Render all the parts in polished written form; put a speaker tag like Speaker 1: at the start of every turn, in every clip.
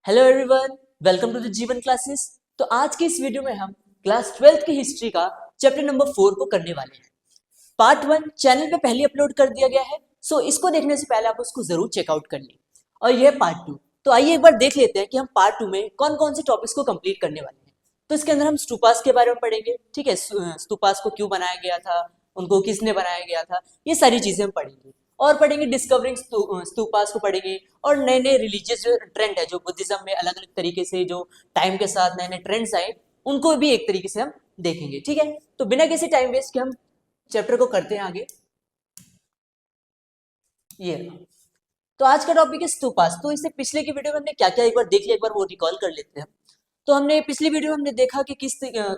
Speaker 1: Hello everyone, welcome to the Jeevan classes. तो आज की इस वीडियो में हम क्लास 12th की हिस्ट्री का चैप्टर नंबर 4 को करने वाले हैं। पार्ट 1 चैनल पे पहले अपलोड कर दिया गया है, सो इसको देखने से पहले आप उसको जरूर चेकआउट कर लें। और यह है पार्ट 2। तो आइए एक बार देख लेते हैं कि हम पार्ट 2 में कौन कौन से टॉपिक्स को कंप्लीट करने वाले हैं। तो इसके अंदर हम स्तूपास के बारे में पढ़ेंगे, ठीक है। स्तूपास को क्यों बनाया गया था, उनको किसने बनाया गया था, ये सारी चीजें हम पढ़ेंगे। और पढ़ेंगे डिस्कवरिंग स्तूपास को पढ़ेंगे, और नए नए रिलीजियस जो ट्रेंड है, जो बुद्धिज्म में अलग अलग तरीके से जो टाइम के साथ नए नए ट्रेंड्स आए, उनको भी एक तरीके से हम देखेंगे, ठीक है। तो बिना किसी टाइम वेस्ट के हम चैप्टर को करते हैं आगे। ये तो आज का टॉपिक है स्तूपास। तो इससे पिछले की वीडियो में हमने क्या क्या एक बार देख लिया, एक बार वो रिकॉल कर लेते हैं। तो हमने पिछली वीडियो में हमने देखा कि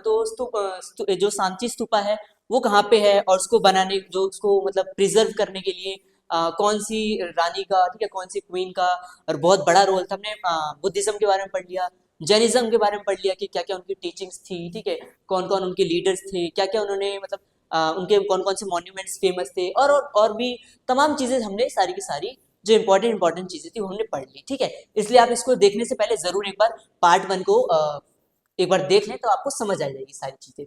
Speaker 1: तो जो सांची स्तूपा है वो कहाँ पे है, और उसको बनाने, जो उसको मतलब प्रिजर्व करने के लिए कौन सी रानी का, ठीक है, कौन सी क्वीन का और बहुत बड़ा रोल था। हमने बुद्धिज्म के बारे में पढ़ लिया, जैनिज्म के बारे में पढ़ लिया कि क्या क्या उनकी टीचिंग्स थी, ठीक है, कौन कौन उनके लीडर्स थे, क्या क्या उन्होंने मतलब उनके कौन कौन से मॉन्यूमेंट्स फेमस थे, और भी तमाम चीजें हमने सारी की सारी जो इंपॉर्टेंट चीजें थी वो हमने पढ़ ली, ठीक है। इसलिए आप इसको देखने से पहले जरूर एक बार पार्ट 1 को एक बार देख लें, तो आपको समझ आ जाएगी सारी चीजें।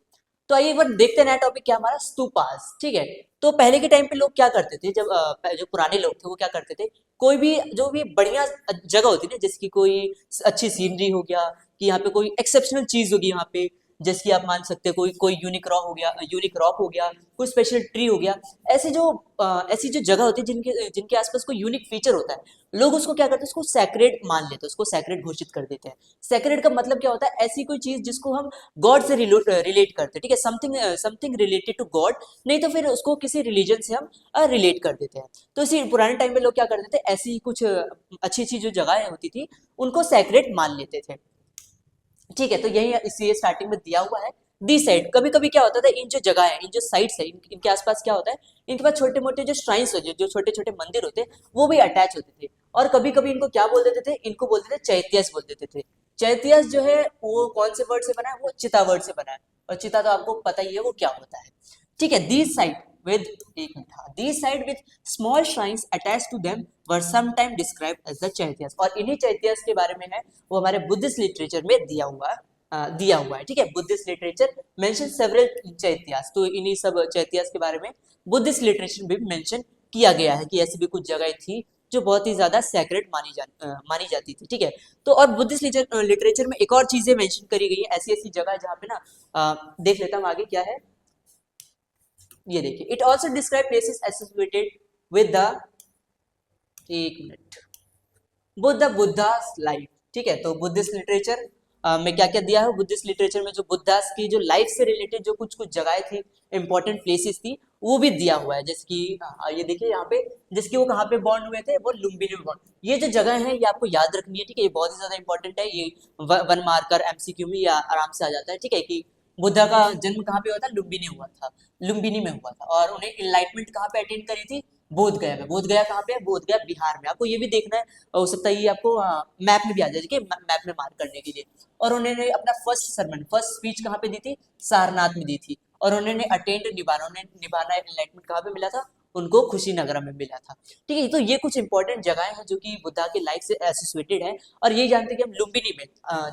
Speaker 1: तो आइए एक बार देखते हैं नया टॉपिक क्या हमारा, स्तूपास, ठीक है। तो पहले के टाइम पे लोग क्या करते थे, जब जो पुराने लोग थे वो क्या करते थे, कोई भी जो भी बढ़िया जगह होती है ना, जैसे कि कोई अच्छी सीनरी हो गया, कि यहाँ पे कोई एक्सेप्शनल चीज होगी यहाँ पे, जैसे कि आप मान सकते हैं कोई कोई यूनिक रॉक हो गया, कोई स्पेशल ट्री हो गया। ऐसी जो जगह होती है जिनके जिनके आसपास कोई यूनिक फीचर होता है, लोग उसको क्या करते हैं, उसको सैक्रेड मान लेते हैं, उसको सैक्रेड घोषित कर देते हैं। सैक्रेड का मतलब क्या होता है, ऐसी कोई चीज जिसको हम गॉड से रिलेट करते हैं, ठीक है, समथिंग रिलेटेड टू गॉड, नहीं तो फिर उसको किसी रिलीजन से हम रिलेट कर देते हैं। तो इसी पुराने टाइम में लोग क्या करते थे, ऐसी कुछ अच्छी अच्छी जो जगहें होती थी उनको सैक्रेड मान लेते थे, ठीक है। तो यही इसलिए स्टार्टिंग में दिया हुआ है दी साइड। कभी कभी क्या होता था, इन जो जगह है, इन जो साइट्स है, इनके आसपास क्या होता है, इनके पास छोटे मोटे जो श्राइन्स होते, जो छोटे छोटे मंदिर होते, वो भी अटैच होते थे। और कभी कभी इनको क्या बोल देते थे, इनको बोलते थे चैत्यास बोल देते थे। चैत्यास जो है वो कौन से वर्ड से बना है, वो चिता वर्ड से बना है, और चिता तो आपको पता ही है वो क्या होता है, ठीक है। दीज साइड विद एक मिनट, हाँ, these sites with small shrines attached to them were sometime described as the chaityas. और इन्हीं चैत्यास के बारे में है, वो हमारे बुद्धिस्ट लिटरेचर में दिया हुआ है, ठीक है। बुद्धिस्ट लिटरेचर मेंशन सेवरल चैत्यास, तो इन्हीं सब चैत्यास के बारे में बुद्धिस्ट लिटरेचर में भी मेंशन किया गया है कि ऐसी भी कुछ जगह थी जो बहुत ही ज्यादा सैक्रेड मानी जाती थी, ठीक है। तो और बुद्धिस्ट लिटरेचर में एक और चीजें मेंशन करी गई है, ऐसी ऐसी जगह जहाँ पे ना देख लेता हूँ आगे क्या है। ये देखिए, it also describe places associated with the, एक मिनट, बुद्धास लाइफ, ठीक है। तो बुद्धिस्ट लिटरेचर में क्या क्या दिया है, बुद्धिस्ट लिटरेचर में जो बुद्धास की जो लाइफ से रिलेटेड जो कुछ कुछ जगहें थी, इंपॉर्टेंट प्लेसेस थी, वो भी दिया हुआ है। जैसे कि ये देखिए यहाँ पे, जिसकी वो कहाँ पे बॉन्ड हुए थे, वो लुम्बिनी में बॉन्ड। ये जो जगह है ये आपको याद रखनी है, ठीक है, ये बहुत ही ज्यादा इंपॉर्टेंट है। ये वन मार्कर एमसीक्यू में ये आराम से आ जाता है, ठीक है, कि बुद्धा का जन्म कहाँ पे हुआ था, लुम्बिनी में हुआ था। और उन्हें इनलाइटमेंट कहाँ पे अटेंड करी थी, बोध गया में। बोध गया कहाँ पे है, बोध गया बिहार में। आपको ये भी देखना है, हो सकता है ये आपको मैप में भी आ जाए, ठीक है, मैप में मार्क करने के लिए। और उन्होंने अपना फर्स्ट स्पीच कहाँ पे दी थी, सारनाथ में दी थी। और उन्होंने निभाना एनलाइटमेंट कहाँ पे मिला था, उनको खुशीनगर में मिला था, ठीक है। तो ये कुछ इंपॉर्टेंट जगहें हैं जो कि बुद्धा की लाइफ से एसोसिएटेड है। और ये जानते हैं कि हम लुम्बिनी में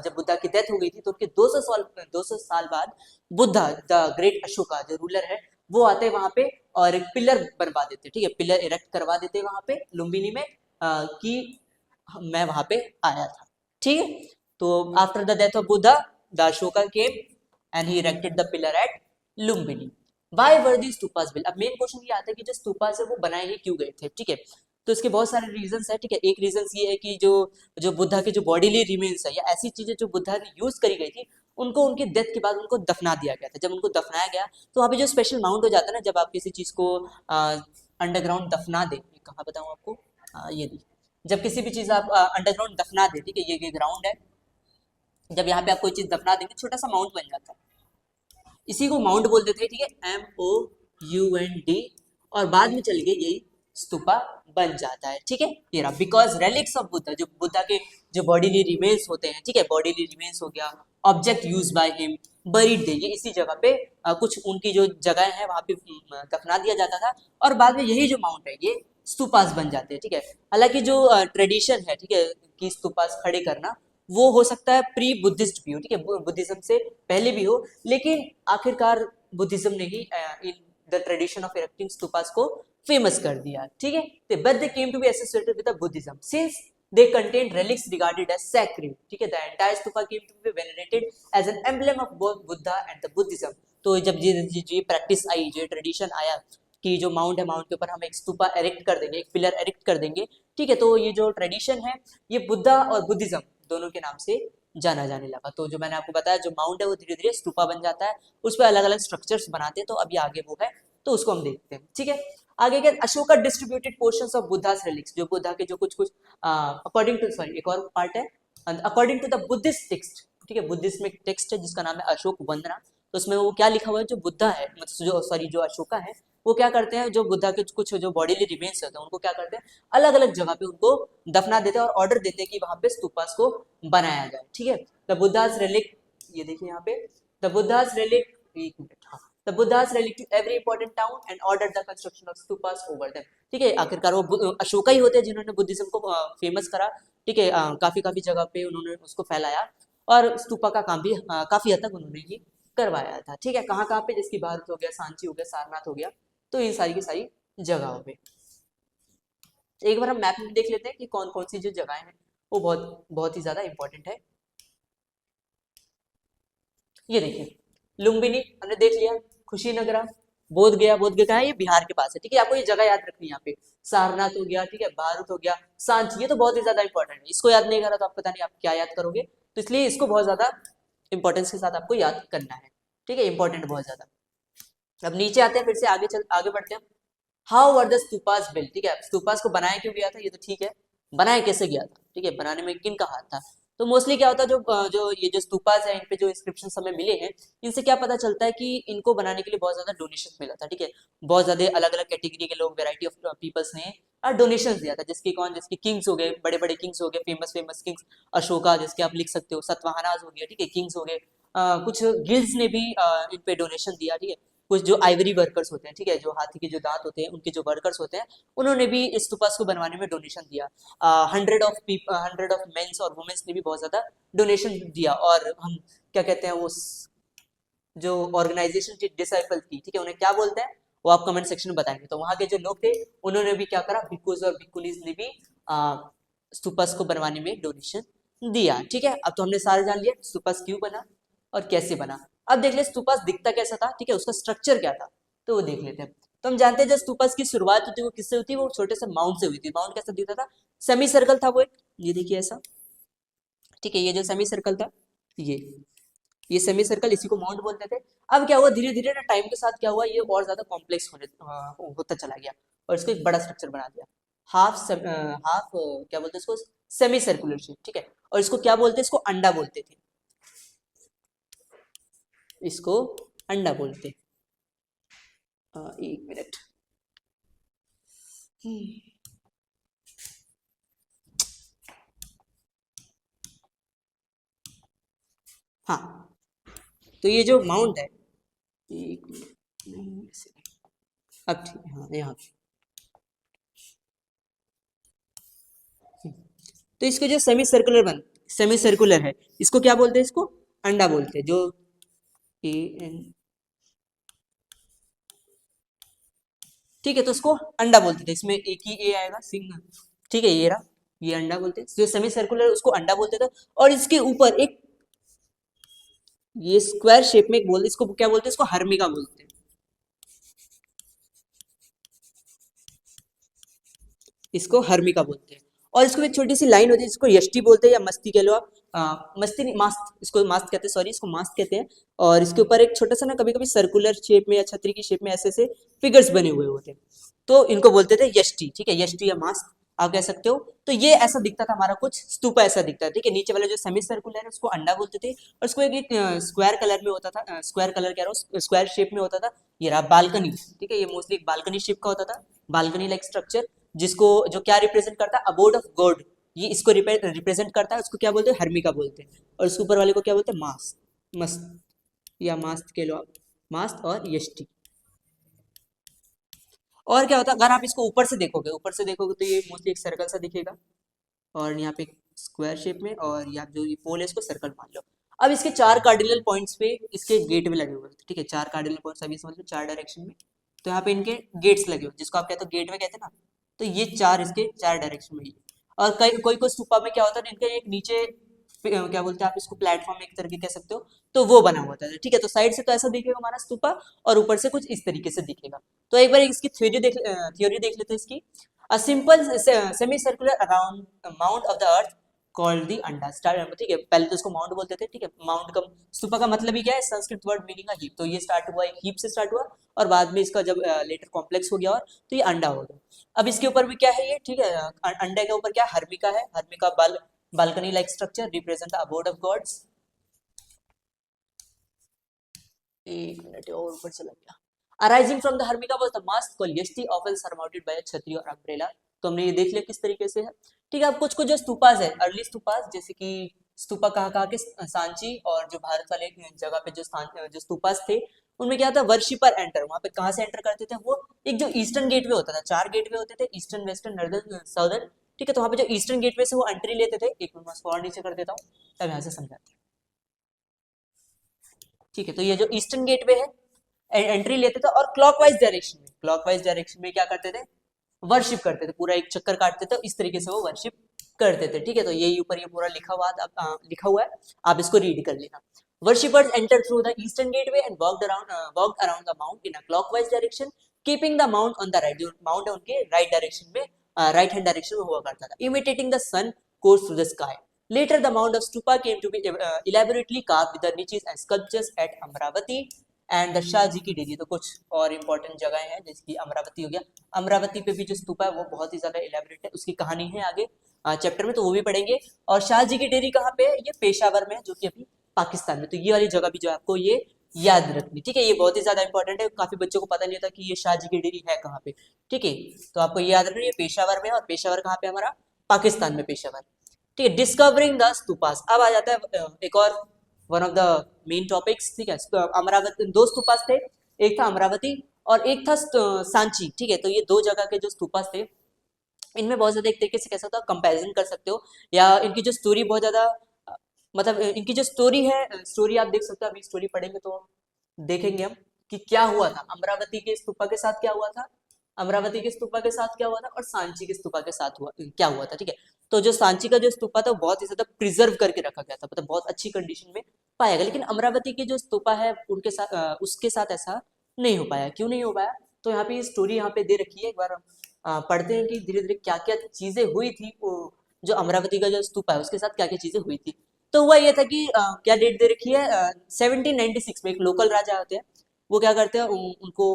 Speaker 1: जब बुद्धा की डेथ हो गई थी, तो उनके 200 साल बाद बुद्धा द ग्रेट अशोका जो रूलर है, वो आते वहां पे और एक पिलर बनवा देते, ठीक है, पिलर इरेक्ट करवा देते वहां पे लुम्बिनी में, कि मैं वहां पे आया था, ठीक है। तो after the death of Buddha, the Ashoka came and he erected the pillar at Lumbini. Why were the stupas build? अब मेन क्वेश्चन ये आता है कि जो स्तूपास है वो बनाए ही क्यों गए थे, ठीक है। तो इसके बहुत सारे रीजंस है, ठीक है। एक रीजन ये है कि जो जो बुद्धा के जो बॉडीली रिमेन्स है, या ऐसी चीजें जो बुद्धा ने यूज करी गई थी, उनको उनकी डेथ के बाद उनको दफना दिया गया था। जब उनको दफनाया गया, तो वहाँ पे जो स्पेशल माउंट हो जाता है ना, जब आप किसी चीज को अंडरग्राउंड दफना दें, कहाँ बताऊँ आपको, ये देखिए, जब किसी भी चीज आप अंडरग्राउंड दफना दे, ठीक है, ये ग्राउंड है, जब यहाँ पे आप कोई चीज दफना देंगे, छोटा सा माउंट बन जाता है, इसी को माउंट बोलते थे, ठीक है, MOUND। और बाद में चल गए यही स्तूपा बन जाता है, ठीक है। ये रहा, बिकॉज रेलिक्स ऑफ बुद्धा, जो बुद्धा के जो बॉडीली रिमेन्स होते हैं, ठीक है, बॉडीली रिमेन्स हो गया, object used by him, buried there, ये इसी जगह पे कुछ उनकी जो जगह है वहां पे दफना दिया जाता था। और बाद में यही जो माउंट है ये स्तूपास बन जाते हैं, ठीक है। हालांकि जो ट्रेडिशन है, ठीक है, कि स्तूपास खड़े करना, वो हो सकता है प्री बुद्धिस्ट भी हो, ठीक है, बुद्धिज्म से पहले भी हो, लेकिन आखिरकार बुद्धिज्म ने ही in the tradition of erecting stupas को फेमस कर दिया, ठीक है। But they came to be associated with the Buddhism since they contained relics regarded as sacred, ठीक है। the entire stupa came to be venerated as an emblem of both Buddha and the Buddhism। तो जब ये practice I, जो tradition आया कि जो mount है, माउंट के ऊपर हम एक स्तूपा एरेक्ट कर देंगे, एक पिलर एरेक्ट कर देंगे, ठीक है, तो ये जो ट्रेडिशन है ये बुद्धा और बुद्धिज्म दोनों के नाम से जाना जाने लगा। तो जो मैंने आपको बताया, जो माउंट है वो धीरे धीरे स्तूपा बन जाता है, उस पर अलग अलग स्ट्रक्चर्स बनाते हैं, तो अभी आगे वो है, तो उसको हम देखते हैं, ठीक है। आगे क्या, Ashoka distributed portions of Buddhas relics, जो बुद्धा के जो कुछ कुछ अकॉर्डिंग टू, सॉरी एक और पार्ट है, according to the Buddhist text, ठीक है, बुद्धिस्ट में एक टेक्स्ट है जिसका नाम है अशोक वंदना। तो उसमें वो क्या लिखा हुआ है, जो बुद्धा है, मतलब जो सॉरी जो अशोका है, वो क्या करते हैं, जो बुद्धा के कुछ जो बॉडीली रिमेन्स होते हैं उनको क्या करते हैं, अलग अलग जगह पे उनको दफना देते हैं और ऑर्डर देते हैं कि वहां पे स्तूपास को बनाया जाए, ठीक है। द बुद्धास रेलिक, ये देखिए यहाँ पे, द बुद्धास रेलिक, एक मिनट, हाँ, the Buddha's relic to every important town and order the construction of stupas over them, ठीक है। आखिरकार वो अशोका ही होते हैं जिन्होंने बुद्धिज्म को फेमस करा, ठीक है, काफी काफी जगह पे उन्होंने उसको फैलाया और स्तूपा का काम भी काफी हद तक उन्होंने ही करवाया था, ठीक है। कहाँ कहाँ पे, जिसकी भारत हो गया, सांची हो गया, सारनाथ हो गया, तो इन सारी की सारी जगहों पे। एक बार हम मैप में देख लेते हैं कि कौन कौन सी जो जगहें हैं वो बहुत बहुत ही ज्यादा इंपॉर्टेंट है। ये देखिए, लुम्बिनी हमने देख लिया, कुशीनगरा, बोध गया, बोध गया कहाँ है, ये बिहार के पास है, ठीक है। आपको ये जगह याद रखनी है यहाँ पे, सारनाथ हो गया, ठीक है, भारत हो गया, सांची, ये तो बहुत ही ज्यादा इंपॉर्टेंट है, इसको याद नहीं करा तो आप पता नहीं आप क्या याद करोगे, तो इसलिए इसको बहुत ज्यादा इंपॉर्टेंस के साथ आपको याद करना है, ठीक है, इंपॉर्टेंट बहुत ज्यादा। अब नीचे आते हैं, फिर से आगे बढ़ते हैं। How were the stupas built, ठीक है, स्तूपास को बनाया क्यों गया था, ये तो ठीक है, बनाया कैसे गया था, ठीक है, बनाने में किन का हाथ था। तो मोस्टली क्या होता है, जो ये जो स्तूपास है, इन पे जो इंस्क्रिप्शन हमें मिले हैं, इनसे क्या पता चलता है कि इनको बनाने के लिए बहुत ज्यादा डोनेशन मिला था, ठीक है, बहुत ज्यादा अलग अलग कैटेगरी के लोग, वेराइटी ऑफ पीपल्स ने डोनेशन दिया था, जिसके किंग्स हो गए, बड़े बड़े किंग्स हो गए, फेमस फेमस किंग्स, अशोका जिसके आप लिख सकते हो, सतवाहनास हो गया, ठीक है, किंग्स हो गए, कुछ गिल्ड्स ने भी इन पे डोनेशन दिया, ठीक है, कुछ जो आइवरी वर्कर्स होते हैं, ठीक है, जो हाथी के जो दांत होते हैं उनके जो वर्कर्स होते हैं, उन्होंने भी इस स्तूपास को बनवाने में डोनेशन दिया। 100 ऑफ मेंस और वुमेन्स ने भी बहुत ज्यादा डोनेशन दिया। और हम क्या कहते हैं, वो जो ऑर्गेनाइजेशन थी डिसाइपल की, ठीक है, उन्हें क्या बोलते हैं, वो आप कमेंट सेक्शन में बताएंगे। तो वहां के जो लोग थे उन्होंने भी क्या करा, भिक्खुज और भिक्खुनीज ने भी स्तूपास को बनवाने में डोनेशन दिया, ठीक है। अब तो हमने सारे जान लिया स्तूपास क्यों बना और कैसे बना। अब देख ले स्तूपास दिखता कैसा था, ठीक है, उसका स्ट्रक्चर क्या था, तो वो देख लेते हैं। तो हम जानते हैं जब स्तूपास की शुरुआत होती है वो किससे होती है, वो छोटे से माउंट से हुई थी। माउंट कैसा दिखता था, सेमी सर्कल था वो एक, ये देखिए ऐसा, ठीक है, ये जो सेमी सर्कल था, ये सेमी सर्कल, इसी को माउंट बोलते थे। अब क्या हुआ, धीरे धीरे ना टाइम के साथ क्या हुआ, ये और ज्यादा कॉम्प्लेक्स होता चला गया और इसको एक बड़ा स्ट्रक्चर बना दिया। हाफ क्या बोलते हैं इसको, सेमी सर्कुलर शेप, ठीक है। और इसको क्या बोलते हैं, इसको अंडा बोलते थे, इसको अंडा बोलते। एक मिनट, हाँ, तो ये जो माउंट है, एक मिनट, नहीं ऐसे नहीं। अब ठीक है, हाँ यहाँ पे। तो इसको जो सेमी सर्कुलर है, इसको क्या बोलते हैं, इसको अंडा बोलते हैं, जो ए एन, ठीक है, तो उसको अंडा बोलते थे, इसमें एक ही ए आएगा सिंगल, ठीक है, ये रहा, ये अंडा बोलते हैं, जो सेमी सर्कुलर उसको अंडा बोलते थे। और इसके ऊपर एक ये स्क्वायर शेप में एक बोलते, इसको क्या बोलते हैं, इसको हर्मिका बोलते हैं, इसको हर्मिका बोलते हैं। और इसको एक छोटी सी लाइन होती है जिसको यष्टि बोलते हैं या मस्ती कह लो आप, मस्ती नहीं, मास्त, इसको मास्त कहते हैं, सॉरी इसको मास्त कहते हैं। और इसके ऊपर एक छोटा सा ना कभी कभी सर्कुलर शेप में या छतरी की शेप में ऐसे ऐसे फिगर्स बने हुए होते हैं, तो इनको बोलते थे यष्टि, ठीक है, यष्टि या मास्त आप कह सकते हो। तो ये ऐसा दिखता था हमारा, कुछ स्तूपा ऐसा दिखता है, ठीक है। नीचे वाला जो सेमी सर्कुलर है उसको अंडा बोलते थे, और उसको एक स्क्वायर कलर में होता था, स्क्वायर कलर कह रहा हूँ, स्क्वायर शेप में होता था। ये रहा बालकनी, ठीक है, ये मोस्टली एक बालकनी शेप का होता था, बालकनी लाइक स्ट्रक्चर, जिसको जो क्या रिप्रेजेंट करता है, अबोर्ड ऑफ गॉड, ये इसको रिप्रेजेंट करता है, उसको क्या बोलते हैं, हर्मिका बोलते हैं। और इसके ऊपर वाले को क्या बोलते हैं, मास्त, मस्त या मास्त कह लो आप, मास्त और यष्टि। और क्या होता है, अगर आप इसको ऊपर से देखोगे तो ये मोस्टली एक सर्कल सा दिखेगा, और यहाँ पे स्क्वायर शेप में, और यहाँ जो ये पोल है इसको सर्कल मान लो। अब इसके 4 कार्डिनल पॉइंट्स पे इसके गेट भी लगे हुए हैं, ठीक है, 4 कार्डिनल पॉइंट्स अभी समझ लो 4 डायरेक्शन में, तो यहाँ पे इनके गेट्स लगे हुए हैं, जिसको आप कहते हो गेट वे कहते हैं ना। तो ये 4 इसके 4 डायरेक्शन में ही है। और कई कोई कोई स्तूपा में क्या होता है, इनका एक नीचे क्या बोलते हैं आप इसको, प्लेटफॉर्म एक तरीके कह सकते हो, तो वो बना हुआ था, ठीक है। तो साइड से तो ऐसा दिखेगा हमारा स्तूपा, और ऊपर से कुछ इस तरीके से दिखेगा। तो एक बार इसकी थ्योरी देख लेते हैं इसकी। A simple semi circular around mount of the earth called the अंडा, ठीक है, पहले तो इसको माउंट बोलते थे, ठीक है। माउंट का स्तूपा का मतलब ही क्या है, संस्कृत वर्ड मीनिंग हीप, तो ये स्टार्ट हुआ एक हीप से स्टार्ट हुआ, और बाद में इसका जब लेटर कॉम्प्लेक्स हो गया, और तो ये अंडा हो गया। अब इसके ऊपर भी क्या है ये, ठीक है, अंडे के ऊपर क्या हर्मिका है, harmika balcony like structure represent the abode of gods. एक मिनट और ऊपर चला गया। Arising from the harmika was the mast called yashti often surrounded by a chhatri और अम्ब्रेला। तो हमने ये देख लिया किस तरीके से है, ठीक है। अब कुछ कुछ जो स्तूपास है, अर्ली स्तूपास, जैसे कि स्तूपा कहाँ के, सांची और जो भारत वाले जगह पे जो स्थान जो स्तूपास थे, उनमें क्या था, वर्शिपर एंटर, वहां पे कहाँ से एंटर करते थे वो, एक जो ईस्टर्न गेटवे होता था, 4 गेटवे होते थे, ईस्टर्न, वेस्टर्न, नॉर्दर्न, साउदर्न, ठीक है। तो वहां पे जो ईस्टर्न गेटवे से वो एंट्री लेते थे, एक मिनट और नीचे कर देता हूँ तब यहाँ से समझाते हैं, ठीक है। तो ये जो ईस्टर्न गेटवे है, एंट्री लेते थे, और क्लॉकवाइज डायरेक्शन में क्या करते थे, वर्शिप करते थे, पूरा एक चक्कर काटते थे, इस तरीके से वो वर्शिप करते थे, ठीक है। तो यही ऊपर ये पूरा लिखा हुआ है, आप इसको रीड कर लेना। Worshippers entered through the eastern gateway and walked around the mount in a clockwise direction, keeping the mount on the right. जो माउंट है उनके राइट डायरेक्शन में, राइट हैंड डायरेक्शन में हुआ करता था, imitating the sun course through the sky. Later, the mound of stupa came to be elaborately carved with the niches and sculptures at Amravati and the Shah ji ki Dheri. तो कुछ और important जगह है, जैसे कि अमरावती हो गया, अमरावती पे भी जो स्तूपा है वो बहुत ही ज्यादा इलेबोरेट है, उसकी कहानी है आगे चैप्टर में, तो वो भी पढ़ेंगे। और शाह जी की डेरी कहाँ पे है, ये पेशावर में है, जो कि अभी पाकिस्तान में। तो ये वाली जगह भी जो है आपको ये याद रखनी, ठीक है, ये बहुत ही ज्यादा इंपॉर्टेंट है, काफी बच्चों को पता नहीं होता कि ये शाह जी की डेरी है कहाँ पे, ठीक है। तो आपको ये याद रखना, ये पेशावर में है, और पेशावर कहाँ पे हमारा, पाकिस्तान में पेशावर, ठीक है। डिस्कवरिंग द स्तूपास, अब आ जाता है एक और one of the main topics, ठीक है। अमरावती, 2 स्तूपास थे, एक था अमरावती और एक था सांची, ठीक है। तो ये 2 जगह के जो स्तूपास थे, इनमें बहुत ज्यादा एक तरीके से कैसा होता है, कंपैरिजन कर सकते हो, या इनकी जो स्टोरी बहुत ज्यादा मतलब इनकी जो स्टोरी है, स्टोरी आप देख सकते हो, अभी स्टोरी पढ़ेंगे तो देखेंगे हम कि क्या हुआ था, अमरावती के स्तूपा के साथ क्या हुआ था, अमरावती के स्तूपा के साथ क्या हुआ था, और सांची के स्तूपा के साथ हुआ क्या हुआ था, ठीक है। तो जो सांची का जो स्तूपा था वो बहुत ही ज्यादा प्रिजर्व करके रखा गया था, मतलब बहुत अच्छी कंडीशन में पाया गया, लेकिन अमरावती के जो स्तूपा है उनके साथ उसके साथ ऐसा नहीं हो पाया। क्यों नहीं हो पाया, तो यहाँ पे स्टोरी यहाँ पे दे रखी है, एक बार हम पढ़ते हैं कि धीरे धीरे क्या क्या चीजें हुई थी, जो अमरावती का जो स्तूपा है उसके साथ क्या क्या चीजें हुई थी। तो हुआ ये था कि क्या डेट दे रखी है, 1796 में एक लोकल राजा होते हैं, वो क्या करते हैं, उनको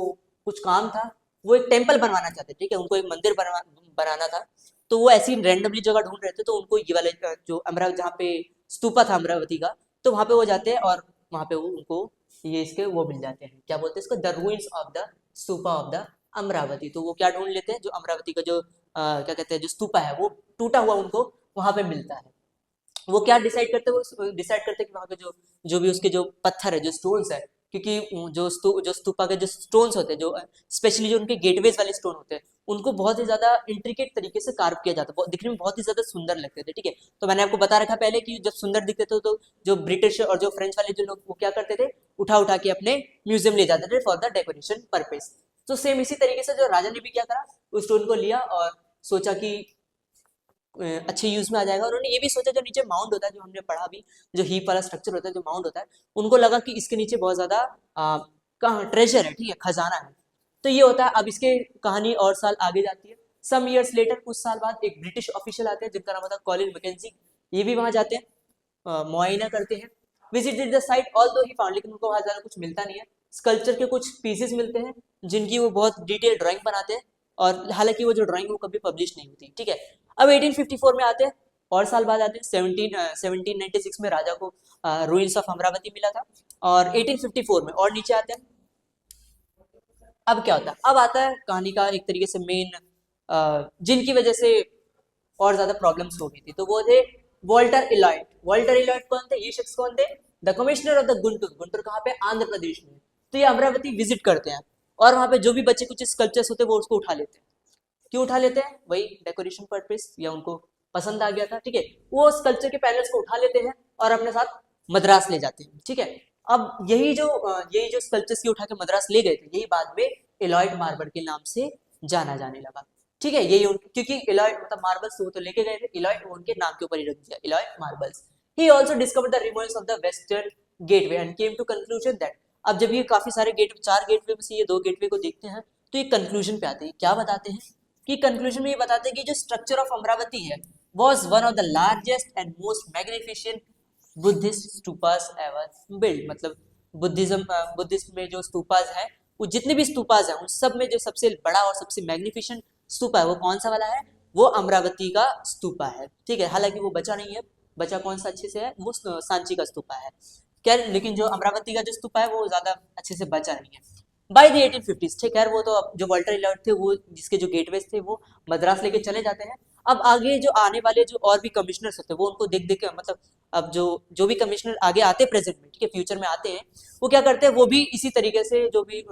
Speaker 1: कुछ काम था, वो एक टेम्पल बनवाना चाहते, ठीक है, उनको एक मंदिर बनाना था। तो वो ऐसी रैंडमली जगह ढूंढ रहे थे, तो उनको ये वाले जो अमरावती, जहाँ पे स्तूपा था अमरावती का, तो वहां पे वो जाते हैं, और वहां पे वो उनको ये इसके वो मिल जाते हैं, क्या बोलते हैं इसको, the ruins of the stupa of the Amravati. तो वो क्या ढूंढ लेते हैं, जो अमरावती का जो क्या कहते हैं जो स्तूपा है वो टूटा हुआ उनको वहां पे मिलता है। वो क्या डिसाइड करते हैं, वो डिसाइड करते हैं कि वहां पे जो जो भी उसके जो पत्थर है, जो स्टोन्स है, क्योंकि जो स्तूपा के जो स्टोन्स होते हैं, जो स्पेशली जो उनके गेटवेज वाले स्टोन होते हैं, उनको बहुत ही ज्यादा इंट्रिकेट तरीके से कार्व किया जाता है, दिखने में बहुत ही ज्यादा सुंदर लगते थे, ठीक है। तो मैंने आपको बता रखा पहले कि जब सुंदर दिखते थे तो जो ब्रिटिश और जो फ्रेंच वाले जो लोग वो क्या करते थे, उठा उठा के अपने म्यूजियम ले जाते थे फॉर द डेकोरेशन पर्पज। तो सेम इसी तरीके से जो राजा ने भी क्या करा, उस स्टोन को लिया और सोचा कि अच्छे यूज में आ जाएगा। उन्होंने ये भी सोचा, जो नीचे माउंट होता है, जो हमने पढ़ा भी, जो हीप वाला स्ट्रक्चर होता है, जो माउंट होता है, उनको लगा कि इसके नीचे बहुत ज्यादा कहाँ ट्रेजर है, ठीक है, खजाना है। तो ये होता है। अब इसके कहानी और साल आगे जाती है। सम ईयर्स लेटर, कुछ साल बाद एक ब्रिटिश ऑफिशियल आते हैं जिनका नाम होता है कॉलिन मैकेंजी। ये भी वहां जाते हैं, मुआयना करते हैं, विजिटेड द साइट ऑल दो ही फाउंड, लेकिन उनको वहां ज्यादा कुछ मिलता नहीं है। स्कल्पचर के कुछ पीसेस मिलते हैं जिनकी वो बहुत डिटेल ड्राइंग बनाते हैं, और हालांकि वो जो ड्राइंग वो कभी पब्लिश नहीं होती, ठीक है। अब 1854 में आते हैं, और साल बाद आते हैं 1796 में राजा को रूइंस ऑफ अमरावती मिला था, और 1854 में और नीचे आते हैं। अब क्या होता है, अब आता है कहानी का एक तरीके से मेन, जिनकी वजह से और ज्यादा प्रॉब्लम्स हो गई थी, तो वो थे वॉल्टर इलॉयट। वॉल्टर इलॉयट कौन थे, ये शख्स कौन थे, the commissioner of the Guntur. Guntur कहाँ पे, आंध्र प्रदेश में। तो ये अमरावती विजिट करते हैं, और वहां पे जो भी बच्चे कुछ स्कल्पचर्स होते हैं वो उसको उठा लेते हैं। क्यों उठा लेते हैं, वही डेकोरेशन पर्पस, या उनको पसंद आ गया था, ठीक है। वो स्कल्पचर के पैनल्स को उठा लेते हैं और अपने साथ मद्रास ले जाते हैं, ठीक है। अब यही जो स्कल्पचर्स की उठा के मद्रास ले गए थे, यही बाद में एलॉयड मार्बल के नाम से जाना जाने लगा, ठीक है। क्योंकि एलॉयड मतलब मार्बल्स वो तो लेके गए थे, एलॉयड उनके नाम के ऊपर ही रख दिया, alloyed marbles. He also discovered the remains of the western gateway and came to conclusion that, अब जब ये काफी सारे गेट 4 गेटवे में से ये 2 गेटवे को देखते हैं तो ये कंक्लूजन पे आते हैं। क्या बताते हैं कि कंक्लूजन में ये बताते हैं कि जो स्ट्रक्चर ऑफ अमरावती है was one of the largest and most magnificent Buddhist stupas ever build, मतलब बुद्धिज्म में जो स्तूपास है, वो जितने भी स्तूपास हैं उन सब में जो सबसे बड़ा और सबसे मैग्निफिसेंट स्तूपा है वो कौन सा वाला है, वो अमरावती का स्तूपा है, ठीक है। हालांकि वो बचा नहीं है, बचा कौन सा अच्छे से है, वो सांची का स्तूपा है, क्या, लेकिन जो अमरावती का जो स्तूपा है वो ज्यादा अच्छे से बचा नहीं है। बाय द 1850s, ठीक है, वो तो जो वाल्टर एलियट थे वो जिसके जो गेटवेज थे वो मद्रास लेके चले जाते हैं। अब आगे जो आने वाले जो और भी कमिश्नर्स होते हैं वो उनको देख देख के, मतलब अब जो भी कमिश्नर आगे आते हैं प्रेजेंट में, ठीक है, फ्यूचर में आते हैं, वो क्या करते हैं, वो भी इसी तरीके से जो भी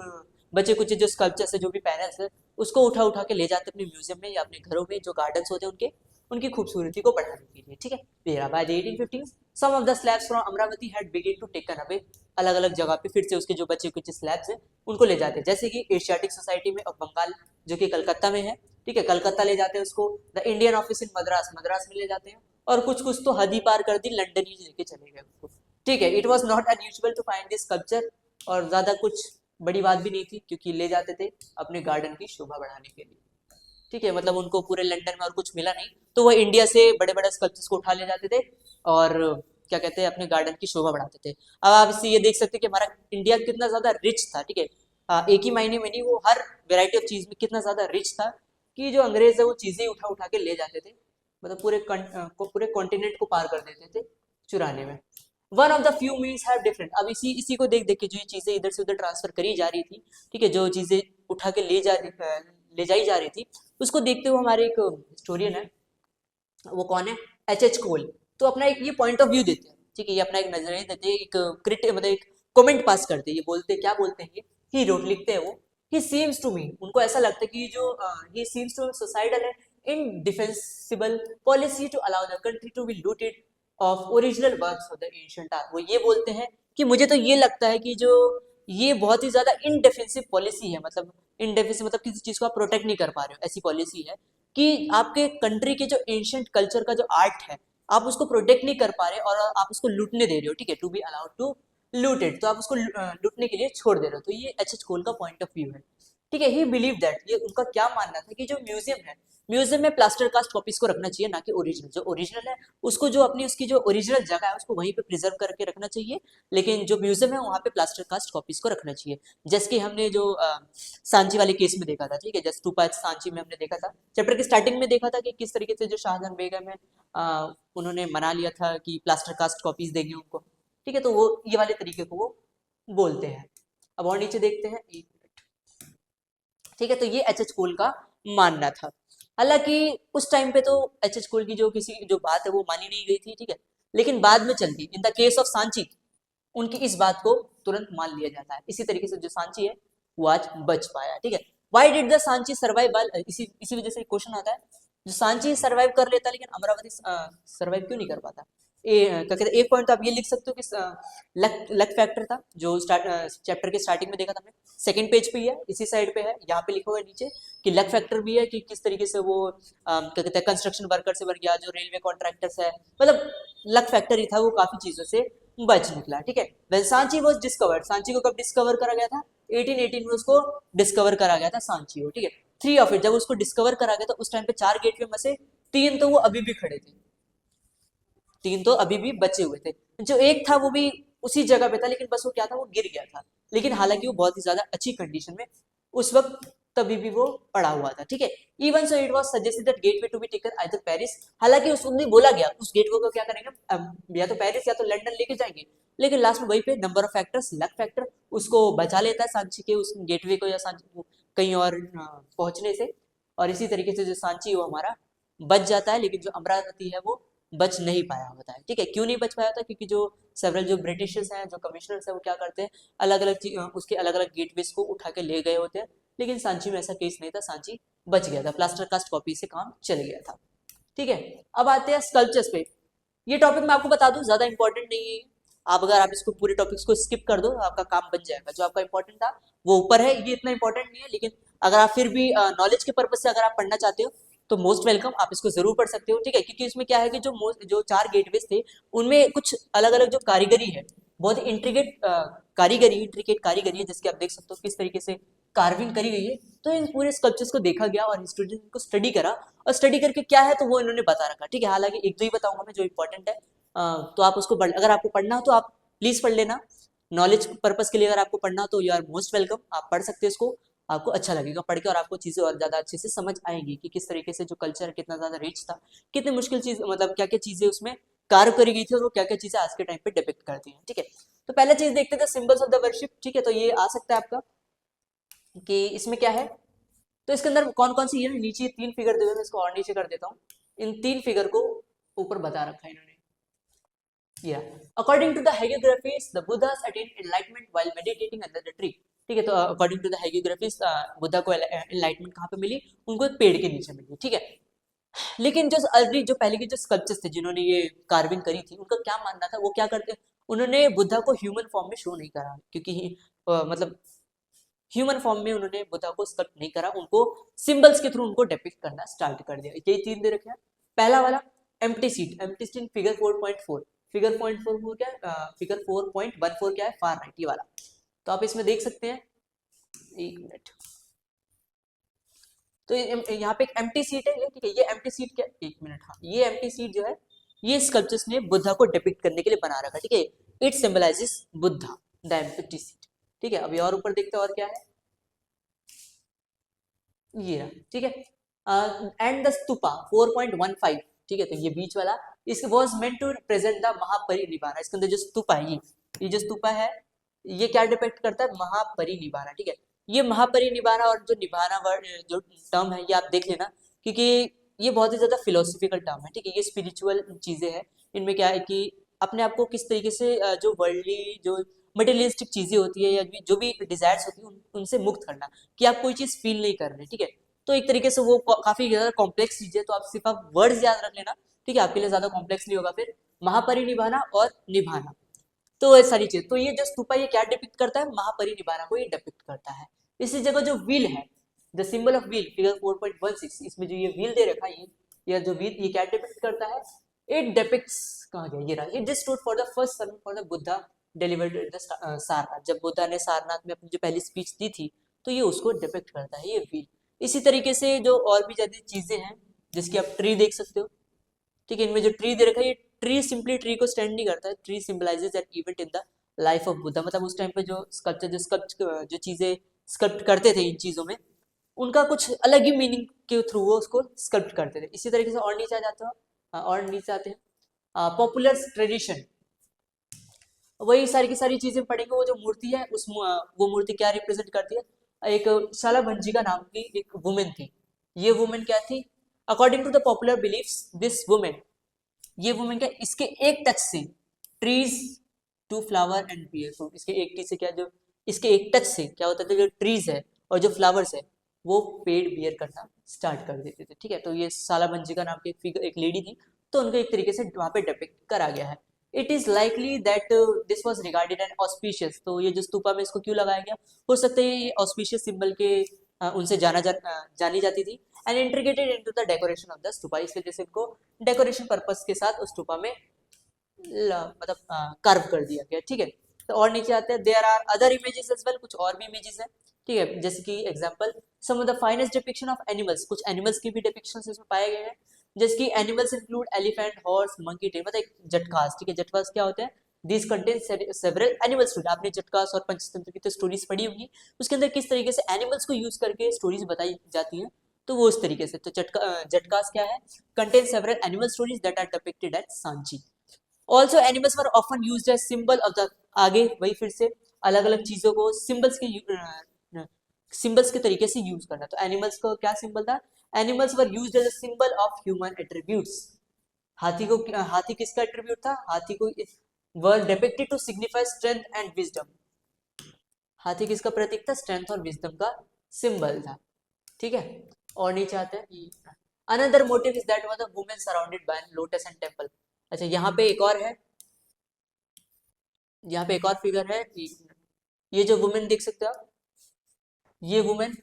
Speaker 1: बचे कुछ जो स्कल्पचर्स है, जो भी पैनल्स है, उसको उठा उठा के ले जाते हैं अपने म्यूजियम में या अपने घरों में, जो गार्डन्स होते हैं उनके, उनकी खूबसूरती को बढ़ाने के लिए, ठीक है। तेरा by the 1850s some of the slabs from Amaravati had begin to taken away, अलग अलग जगह पे फिर से उसके जो बचे कुछ स्लैब्स हैं उनको ले जाते हैं, जैसे कि एशियाटिक सोसाइटी में ऑफ बंगाल जो कि कलकत्ता में है, ठीक है, कलकत्ता ले जाते हैं उसको, the Indian office in Madras, Madras में ले जाते हैं, और कुछ कुछ तो हद ही पार कर दी, लंदन ही लेके चले गए उसको, ठीक है। It was not unusual to find this sculpture, और ज्यादा कुछ बड़ी बात भी नहीं थी क्योंकि ले जाते थे अपने गार्डन की शोभा बढ़ाने के लिए, ठीक है, मतलब उनको पूरे लंदन में और कुछ मिला नहीं तो वो इंडिया से बड़े बड़े स्कल्पचर्स को उठा ले जाते थे और क्या कहते हैं अपने गार्डन की शोभा बढ़ाते थे। अब आप इससे ये देख सकते हैं कि हमारा इंडिया कितना ज्यादा रिच था, ठीक है, एक ही महीने में नहीं, वो हर वेराइटी ऑफ चीज में कितना ज्यादा रिच था कि जो अंग्रेज है वो चीजें उठा उठा के ले जाते थे, मतलब पूरे कॉन्टिनेंट को पार कर देते थे चुराने में। One of the few means have different, अब इसी इसी को देख देख के जो ये चीजें इधर से उधर ट्रांसफर करी जा रही थी, ठीक है, जो चीजें उठा के ले जाई जा रही थी, उसको देखते हुए हमारे एक हिस्टोरियन है, वो कौन है, एच कोल, तो अपना एक ये पॉइंट ऑफ व्यू देते हैं, ठीक है, ये अपना एक नजरिया देते हैं, एक मतलब एक कमेंट पास करते हैं, ये बोलते क्या बोलते हैं, ये ही रोट लिखते हैं वो, ही सीम्स टू मी, उनको ऐसा लगता है कि जो ही सीम्स टू सुसाइडल है indefensible policy to allow the country to be looted of original works of the ancient art, वो ये बोलते हैं कि मुझे तो ये लगता है कि जो ये बहुत ही ज्यादा इनडिफेंसिव पॉलिसी है, मतलब इनडिफेंसिव मतलब किसी चीज को आप प्रोटेक्ट नहीं कर पा रहे हो, ऐसी पॉलिसी है कि आपके कंट्री के जो एंशियंट कल्चर का जो आर्ट है आप उसको प्रोटेक्ट नहीं कर पा रहे और आप उसको लूटने दे रहे हो, ठीक है, to be allowed to loot it, तो आप उसको लूटने के लिए छोड़ दे रहे हो, तो ये एच कोल का पॉइंट ऑफ व्यू है, ठीक है। ही बिलीव दैट, ये उनका क्या मानना था कि जो म्यूजियम है, म्यूजियम में प्लास्टर कास्ट कॉपीज को रखना चाहिए, ना कि ओरिजिनल, जो ओरिजिनल है उसको जो अपनी उसकी जो ओरिजिनल जगह है उसको वहीं पे प्रिजर्व करके रखना चाहिए, लेकिन जो म्यूजियम है वहाँ पे प्लास्टर कास्ट कॉपीज को रखना चाहिए, जैसे कि हमने जो सांची वाले केस में देखा था, ठीक है, जस्ट टूपा सांची में हमने देखा था, चैप्टर की स्टार्टिंग में देखा था कि किस तरीके से जो शाहजहां बेगम है उन्होंने मना लिया था कि प्लास्टर कास्ट कॉपीज देंगे उनको, ठीक है, तो वो ये वाले तरीके को वो बोलते हैं। अब और नीचे देखते हैं, एक मिनट, ठीक है, तो ये एच कोल का मानना था, हालांकि उस टाइम पे तो एच कोल की जो बात है वो मानी नहीं गई थी, ठीक है, लेकिन बाद में चल गई, in the case of Sanchi उनकी इस बात को तुरंत मान लिया जाता है, इसी तरीके से जो सांची है वो आज बच पाया, ठीक है। Why did the Sanchi survive, इसी वजह से क्वेश्चन आता है, जो सांची सर्वाइव कर लेता लेकिन अमरावती सर्वाइव क्यों नहीं कर पाता, क्या कहते हैं, एक पॉइंट तो आप ये लिख सकते हो कि लक फैक्टर था, जो चैप्टर के स्टार्टिंग में देखा था हमने, सेकंड पेज पे ही है, इसी साइड पे है, यहाँ पे लिखा हुआ है नीचे कि लक फैक्टर भी है कि किस तरीके से वो क्या कहते हैं कंस्ट्रक्शन वर्कर से वर्ग, या जो रेलवे कॉन्ट्रैक्टर्स है, मतलब लक फैक्टर ही था, वो काफी चीजों से बच निकला, ठीक है। When Sanchi was discovered, Sanchi को कब डिस्कवर करा गया था, 1818 में उसको डिस्कवर करा गया था सांची को, ठीक है। 3 ऑफ इट, जब उसको डिस्कवर करा गया था उस टाइम पे 4 गेटवे में से 3 तो वो अभी भी खड़े थे, 3 तो अभी भी बचे हुए थे, जो एक था वो भी उसी जगह पे था, लेकिन बस वो क्या था, वो गिर गया था, लेकिन हालांकि वो बहुत ही ज्यादा अच्छी कंडीशन में उस वक्त तभी भी वो पड़ा हुआ था, ठीक है। Even so it was suggested that gateway to be taken either Paris, हालांकि उसने बोला गया उस गेटवे को क्या करेंगे, या तो पेरिस या तो लंदन लेके जाएंगे, लेकिन लास्ट में वही पे number of factors, luck factor उसको बचा लेता है सांची के उस गेटवे को या सांची कहीं और पहुंचने से, और इसी तरीके से जो सांची वो हमारा बच जाता है, लेकिन जो अमरावती है वो बच नहीं पाया होता है, ठीक है। क्यों नहीं बच पाया था, क्योंकि जो सेवरल जो ब्रिटिशर्स हैं, जो कमिश्नर्स हैं, वो क्या करते हैं, अलग अलग उसके अलग अलग गेटवेज को उठा के ले गए होते हैं, लेकिन सांची में ऐसा केस नहीं था, सांची बच गया था, प्लास्टर कास्ट कॉपी से काम चल गया था। ठीक है, अब आते हैं स्कल्पचर्स पे। ये टॉपिक मैं आपको बता दूं ज्यादा इंपॉर्टेंट नहीं है। आप अगर आप इसको पूरे टॉपिक्स को स्किप कर दो आपका काम बन जाएगा। जो आपका इंपॉर्टेंट था वो ऊपर है, ये इतना इंपॉर्टेंट नहीं है, लेकिन अगर आप फिर भी नॉलेज के पर्पज से अगर आप पढ़ना चाहते हो तो मोस्ट वेलकम, आप इसको जरूर पढ़ सकते हो। ठीक है, क्योंकि इसमें क्या है कि जो 4 गेटवेज थे उनमें कुछ अलग अलग जो कारीगरी है, बहुत इंट्रिकेट कारीगरी है, जिसकी आप देख सकते हो किस तरीके से कार्विंग करी गई है। तो इन पूरे स्कल्पचर्स को देखा गया और स्टूडेंट को स्टडी करा, और स्टडी करके क्या है तो वो इन्होंने बता रखा। ठीक है, हालांकि एक दो ही बताऊंगा मैं जो इंपॉर्टेंट है। तो आप उसको अगर आपको पढ़ना हो तो आप प्लीज पढ़ लेना। नॉलेज पर्पज के लिए अगर आपको पढ़ना हो तो यू आर मोस्ट वेलकम, आप पढ़ सकते हो इसको। आपको अच्छा लगेगा पढ़ के, और आपको चीजें और ज्यादा अच्छे से समझ आएंगी कि किस तरीके से जो कल्चर कितना ज्यादा रिच था, कितनी मुश्किल चीज, मतलब क्या क्या चीजें उसमें कार्य करी गई थी, और वो क्या क्या चीजें आज के टाइम पे डिपिक्ट करती हैं। ठीक है, तो पहला चीज देखते थे सिंबल्स ऑफ द वर्शिप। ठीक है, तो ये आ सकता है आपका कि इसमें क्या है। तो इसके अंदर कौन कौन सी, ये नीचे 3 फिगर दे हुए, मैं इसको और नीचे कर देता हूँ। इन 3 फिगर को ऊपर बता रखा है इन्होंने। Yeah. According to the hagiographies, the Buddhas attained enlightenment while meditating under the tree. ठीक है, तो according to the hagiographies Buddha को एनलाइटमेंट कहाँ पे मिली, उनको एक पेड़ के नीचे मिली। ठीक है, लेकिन जो अर्ली जो पहले के जो स्कल्पचर्स थे जिन्होंने ये कार्विंग करी थी, उनका क्या मानना था, वो क्या करते, उन्होंने बुद्धा को ह्यूमन फॉर्म में शो नहीं करा, क्योंकि मतलब ह्यूमन फॉर्म में उन्होंने बुद्धा को स्कल्प नहीं करा, उनको सिंबल्स के थ्रू उनको डेपिक्ट करना स्टार्ट कर दिया। यही 3 दे रखे हैं। पहला वाला empty seat, empty seat figure 4.4, figure 4.4 क्या है, फिगर 4.14 क्या है, फार राइट, ये वाला। तो आप इसमें देख सकते हैं, एक मिनट, तो यहाँ पे एक एम्प्टी सीट है, ठीक है, ये एम्प्टी सीट क्या, एक मिनट, हाँ, ये एम्प्टी सीट जो है ये स्कल्पचर्स ने बुद्धा को डिपिक्ट करने के लिए बना रखा। ठीक है, it symbolizes Buddha, the empty seat. ठीक है, अभी और ऊपर देखते हैं और क्या है, ये रहा। ठीक है, एंड द स्तूपा 4.15, ठीक है, तो ये बीच वाला इस was meant to represent the mahaparinibbana. इसके अंदर जो स्तूपा है, ये जो स्तूपा है ये क्या डिपेक्ट करता है, महापरिनिब्बाण। ठीक है, ये महापरिनिब्बाण और जो निभाना वर्ड जो टर्म है ये आप देख लेना, क्योंकि ये बहुत ही ज्यादा फिलोसफिकल टर्म है। ठीक है, ये स्पिरिचुअल चीजें हैं। इनमें क्या है कि अपने आप को किस तरीके से जो वर्ल्डली जो मटेरियलिस्टिक चीजें होती है या जो भी डिजायर्स होती है उनसे मुक्त करना, कि आप कोई चीज फील नहीं कर रहे। ठीक है, तो एक तरीके से वो काफी ज्यादा कॉम्प्लेक्स चीज है, तो आप सिर्फ आप वर्ड्स याद रख लेना। ठीक है, आपके लिए ज्यादा कॉम्प्लेक्स नहीं होगा। फिर महापरिनिभाना और निभाना, तो ये सारी चीज, तो ये जो स्तूपा ये क्या डिपिक्ट करता है, महापरिनिभाना को ये डिपिक्ट करता है। इसी जगह जो व्हील है, the symbol of wheel figure 4.16, इसमें जो ये व्हील दे रखा है, ये जो व्हील ये क्या डिपिक्ट करता है, इट डिपिक्ट्स, कहाँ गया ये रहा, it just stood for the first sermon for the Buddha delivered the Sarnath. जब बुद्धा ने सारनाथ में अपनी जो पहली स्पीच दी थी, तो ये उसको डिपिक्ट करता है, ये व्हील। इसी तरीके से जो और भी ज्यादा चीजें हैं, जिसकी आप ट्री देख सकते हो। ठीक है, इनमें जो ट्री दे रखा है, ये ट्री सिंपली ट्री को स्टैंड नहीं करता है, tree symbolises an event in the life of Buddha. मतलब उस टाइम पे जो स्कल्पचर जो चीजें स्कल्प्ट करते थे इन चीजों में, उनका कुछ अलग ही मीनिंग के थ्रू वो उसको स्कल्प्ट करते थे। इसी तरीके से और नीचे आ जाते हो, और नीचे आते हैं पॉपुलर ट्रेडिशन, वही सारी की सारी चीजें पढ़ेंगे। वो जो मूर्ति है वो मूर्ति क्या रिप्रेजेंट करती है, एक शालाभंजिका नाम की एक वुमेन थी। ये वुमेन क्या थी, according to the popular beliefs this women, ये वुमेन क्या, इसके एक टच से trees to flower and bear fruit, इसके एक टच से क्या, जो इसके एक टच से क्या होता था, जो ट्रीज है और जो फ्लावर्स है वो पेड़ बियर करना स्टार्ट कर देते थे। ठीक है, तो ये सालाभंजिका नाम की एक लेडी थी, तो उनको एक तरीके से वहां पे डिपिक्ट करा गया है। It is likely that this was regarded N auspicious, तो ये जो स्तूपा में इसको क्यों लगाया गया, हो सकता है ये ऑस्पिशियस सिंबल के उनसे जानी जाती थी, and integrated into the decoration of the stupa, इस वजह से इनको डेकोरेशन पर्पस के साथ उस स्तूपा में मतलब कार्व कर दिया गया। ठीक है, तो और नीचे आते हैं, there are other images as well, कुछ और भी इमेजेस हैं। ठीक है, जैसे कि example some of the finest depiction of animals, कुछ एनिमल्स की भी डिपिक्शंस इसमें पाए गए हैं, जैसे कि animals include elephant, horse, monkey tail, मतलब जटकास। ठीक है, जटकास क्या होते हैं, this contain several animal story. आपने जटकास और पंचतंत्र की तो स्टोरीज पढ़ी होंगी, उसके अंदर किस तरीके से एनिमल्स को यूज करके स्टोरीज बताई जाती हैं, तो वो इस तरीके से। तो जटकास क्या है, contain several animal stories that are depicted at Sanchi. Also animals were often used as symbol of the, आगे वही फिर से अलग अलग चीजों को सिंबल्स के तरीके से यूज करना। तो एनिमल्स को क्या सिंबल था, animals were used as a symbol of human attributes. हाथी किसका एट्रीब्यूट था, हाथी को were depicted to signify strength and wisdom. हाथी किसका प्रतीक था, स्ट्रेंथ और विजडम का सिंबल था। ठीक है, और नीचे आते हैं, another motive is that was the women surrounded by lotus and temple. अच्छा यहाँ पे एक और है, यहाँ पे एक और फिगर है, ये जो वुमेन देख सकते हो आप, ये वुमेन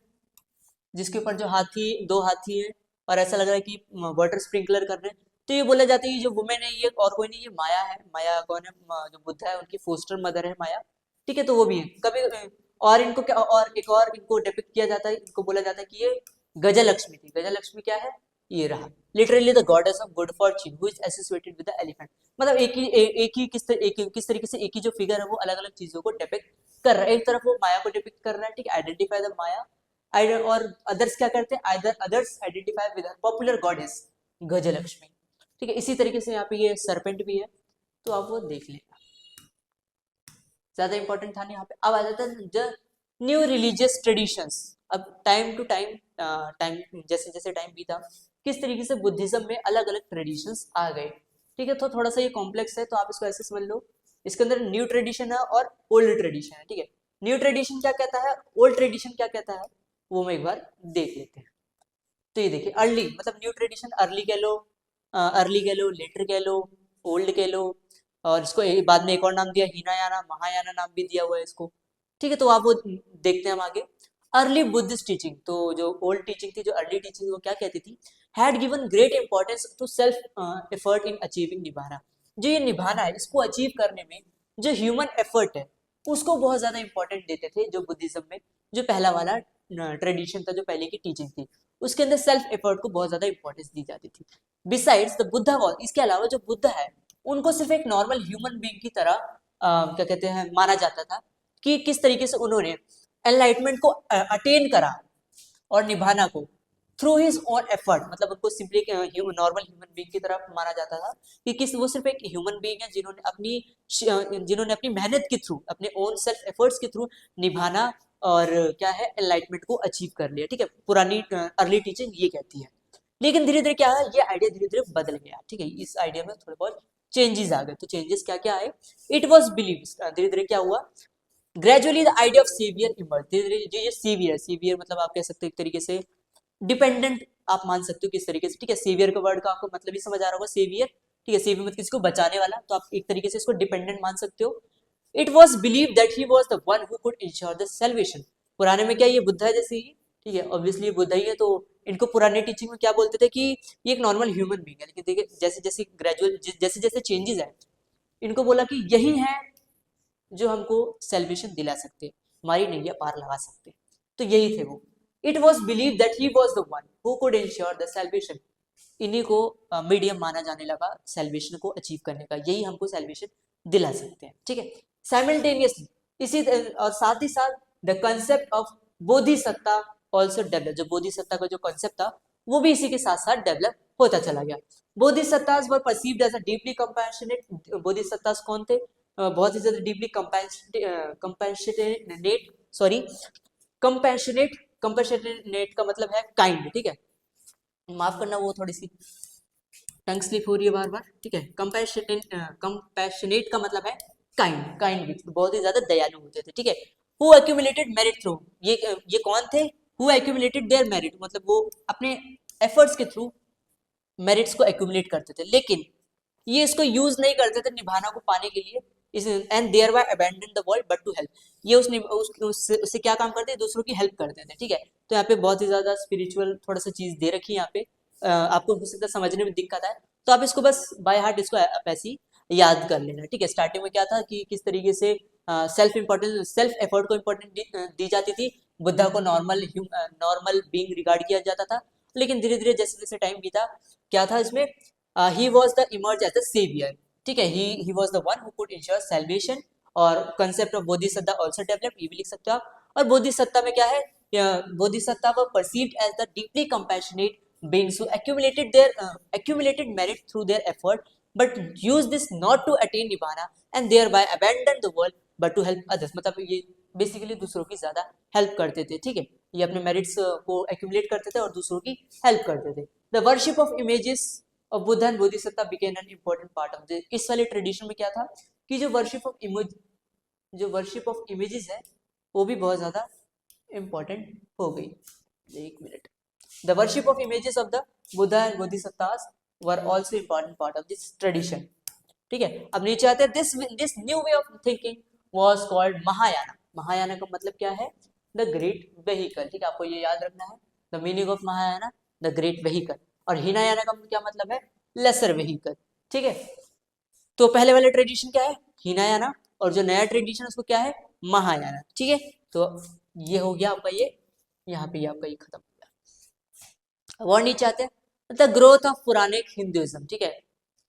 Speaker 1: जिसके ऊपर जो हाथी, दो हाथी है और ऐसा लग रहा है कि वाटर स्प्रिंकलर कर रहे हैं। तो ये बोला जाता है ये जो वुमेन है ये और कोई नहीं, ये माया है। माया कौन है? जो बुद्धा है उनकी फोस्टर मदर है माया। ठीक है, तो वो भी है कभी। और इनको क्या, और एक और इनको डिपिक्ट किया जाता है, इनको बोला जाता है कि ये गजलक्ष्मी थी। गजलक्ष्मी क्या है? ये रहा literally the goddess of good Fortune who is associated with the elephant. मतलब एक ही किस तरीके से एक ही जो फिगर है वो अलग अलग चीजों को डिपिक्ट कर रहा है। एक तरफ वो माया को डिपिक्ट कर रहा है, ठीक है, आइडेंटिफाई द माया। और अदर्स क्या करते हैं? Others identify with popular goddess Gajalakshmi. ठीक है, इसी तरीके से यहाँ पे ये सरपेंट भी है, तो आप वो देख लेना, ज्यादा इंपॉर्टेंट था नहीं यहाँ पे। अब आ जाता है न्यू रिलीजियस ट्रेडिशंस। अब टाइम टू टाइम, टाइम जैसे जैसे टाइम बीता, किस तरीके से बुद्धिज्म में अलग अलग ट्रेडिशंस आ गए। ठीक है, तो थोड़ा सा ये कॉम्प्लेक्स है, तो आप इसको ऐसे समझ लो, इसके अंदर न्यू ट्रेडिशन है और ओल्ड ट्रेडिशन है। ठीक है, न्यू ट्रेडिशन क्या कहता है, ओल्ड ट्रेडिशन क्या कहता है, वो हम एक बार देख लेते हैं। तो ये देखिए, अर्ली मतलब न्यू ट्रेडिशन, अर्ली कह लो, अर्ली कह लो, लेटर कह लो, ओल्ड कह लो, और इसको बाद में एक और नाम दिया, हीनायाना महायाना नाम भी दिया हुआ है इसको। ठीक है, तो आप वो देखते हैं हम आगे। अर्ली बुद्धिस्ट टीचिंग, तो जो ओल्ड टीचिंग थी, जो अर्ली टीचिंग, वो क्या कहती थी, had given great importance to self effort in achieving निभाना। जो ये निभाना है, इसको अचीव करने में जो ह्यूमन एफर्ट है उसको बहुत ज्यादा इंपॉर्टेंट देते थे। जो बुद्धिज्म में जो पहला वाला ट्रेडिशन था, जो पहले की टीचिंग थी, उसके अंदर सेल्फ एफर्ट को बहुत ज्यादा इंपॉर्टेंस दी जाती थी। बिसाइड्स द बुद्धा वॉज, इसके अलावा जो बुद्ध है उनको सिर्फ एक नॉर्मल ह्यूमन बीइंग की तरह क्या कहते हैं माना जाता था, कि किस तरीके से उन्होंने एनलाइटमेंट को अटेन करा और निभाना को थ्रू हिज ओन एफर्ट। मतलब उनको सिंपली नॉर्मल ह्यूमन बीइंग की तरह माना जाता था, कि किस वो सिर्फ एक ह्यूमन बीइंग है जिन्होंने अपनी मेहनत के थ्रू, अपने ओन सेल्फ एफर्ट्स के थ्रू निभाना और क्या है, एनलाइटमेंट को अचीव कर लिया। ठीक है, पुरानी अर्ली टीचिंग ये कहती है। लेकिन धीरे धीरे क्या है, ये आइडिया धीरे धीरे बदल गया। ठीक है, इस आइडिया में थोड़े बहुत चेंजेस आ गए। तो चेंजेस क्या क्या आए? इट वॉज बिलीव, धीरे धीरे क्या हुआ, gradually the idea of saviour emerge. धीरे धीरे जो ये सेवियर, सेवियर मतलब आप कह सकते हो एक तरीके से डिपेंडेंट, आप मान सकते हो किस तरीके से। ठीक है, सेवियर का वर्ड का आपको मतलब ही समझ आ रहा होगा, सेवियर। ठीक है, सेवियर मतलब किसी को बचाने वाला, तो आप एक तरीके से इसको डिपेंडेंट मान सकते हो। It was believe that he was the one who could ensure the salvation. पुराने में क्या ये बुद्धा है जैसे ही, ठीक है, ऑब्वियसली बुद्धा ही है, तो इनको पुराने टीचिंग में क्या बोलते थे कि ये एक नॉर्मल ह्यूमन बीइंग है। लेकिन देखिए जैसे जैसे ग्रेजुअल, जैसे जैसे चेंजेस है, इनको बोला कि यही है जो हमको सेल्वेशन दिला सकते, हमारी नैया पार लगा सकते। तो यही थे वो। It was believe that he was the one who could ensure the salvation. इन्हीं को मीडियम माना जाने लगा सेल्वेशन को अचीव करने का, यही हमको सेल्वेशन दिला सकते हैं। ठीक है, साइमल्टेनियसली इसी और साथ ही साथ the concept of बोधिसत्ता also develop. जो बोधिसत्ता का जो कंसेप्ट था वो भी इसी के साथ साथ डेवलप होता चला गया। Bodhisattas were perceived as a deeply compassionate. Bodhisattas कौन थे? बहुत ही ज्यादा deeply compassionate, sorry, compassionate, compassionate का मतलब है काइंड। ठीक है, माफ करना वो थोड़ी सी टंग स्लिप हो रही है बार बार। ठीक है, कंपैशनेट, कंपैशनेट का मतलब है काइंड, काइंड भी बहुत ही ज्यादा दयालु होते थे। ठीक है, हु एक्यूमुलेटेड मेरिट थ्रू, ये कौन थे? हु एक्यूमुलेटेड देयर मेरिट, मतलब वो अपने एफर्ट्स के थ्रू मेरिट्स को एक्यूमुलेट करते थे, लेकिन ये इसको यूज नहीं करते थे निभाना को पाने के लिए। इस and thereby abandon the world but to help. ये उससे क्या काम करते, दूसरों की हेल्प करते थे। ठीक है, तो यहाँ पे बहुत ही ज्यादा स्पिरिचुअल थोड़ा सा चीज दे रखी है यहाँ पे। आपको हो सकता है समझने में दिक्कत आए, तो आप इसको बस बाय हार्ट इसको आप ऐसे ही याद कर लेना। ठीक है, स्टार्टिंग में क्या था कि किस तरीके से सेल्फ एफर्ट को इम्पोर्टेंट दी जाती थी, बुद्धा को नॉर्मल बीइंग रिगार्ड किया जाता था। लेकिन धीरे धीरे जैसे जैसे टाइम बीता, क्या था इसमें, he was the emerge as the saviour. ठीक है, he was the one who could ensure salvation. और कंसेप्ट ऑफ बोधिसत्ता ऑल्सो डेवलप, ये भी लिख सकते हो आप। और बोधिसत्ता में क्या है, Bodhisatta were perceived as the deeply compassionate beings who accumulated merit through their effort but use this not to attain nibbana and thereby abandon the world but to help others। मतलब ये बेसिकली दूसरों की ज्यादा हेल्प करते थे। ठीक है, ये अपने मेरिट्स को एक्यूमुलेट करते थे और दूसरों की हेल्प करते थे। The worship of images of Buddha and Bodhisatta became an important part of the. इस वाले ट्रेडिशन में क्या था कि जो वर्शिप ऑफ इमेजेस है वो भी बहुत ज्यादा इंपॉर्टेंट हो गई। एक मिनट, the worship of images of the Buddha and Bodhisattas were also important part of this tradition. ठीक है, अब नीचे आते हैं, this new way of thinking was called Mahayana. Mahayana का मतलब क्या है? The great vehicle. ठीक है, आपको ये याद रखना है, the meaning of Mahayana the great vehicle, और हीनायाना का क्या मतलब है? Lesser vehicle. ठीक है, तो पहले वाला ट्रेडिशन क्या है? हीनायाना, और जो नया ट्रेडिशन उसको क्या है? महायाना। ठीक है, तो ये हो गया आपका, ये यहाँ पे आपका ये खत्म हो गया। और नीचे आते हैं, the growth of Puranic Hinduism. ठीक है,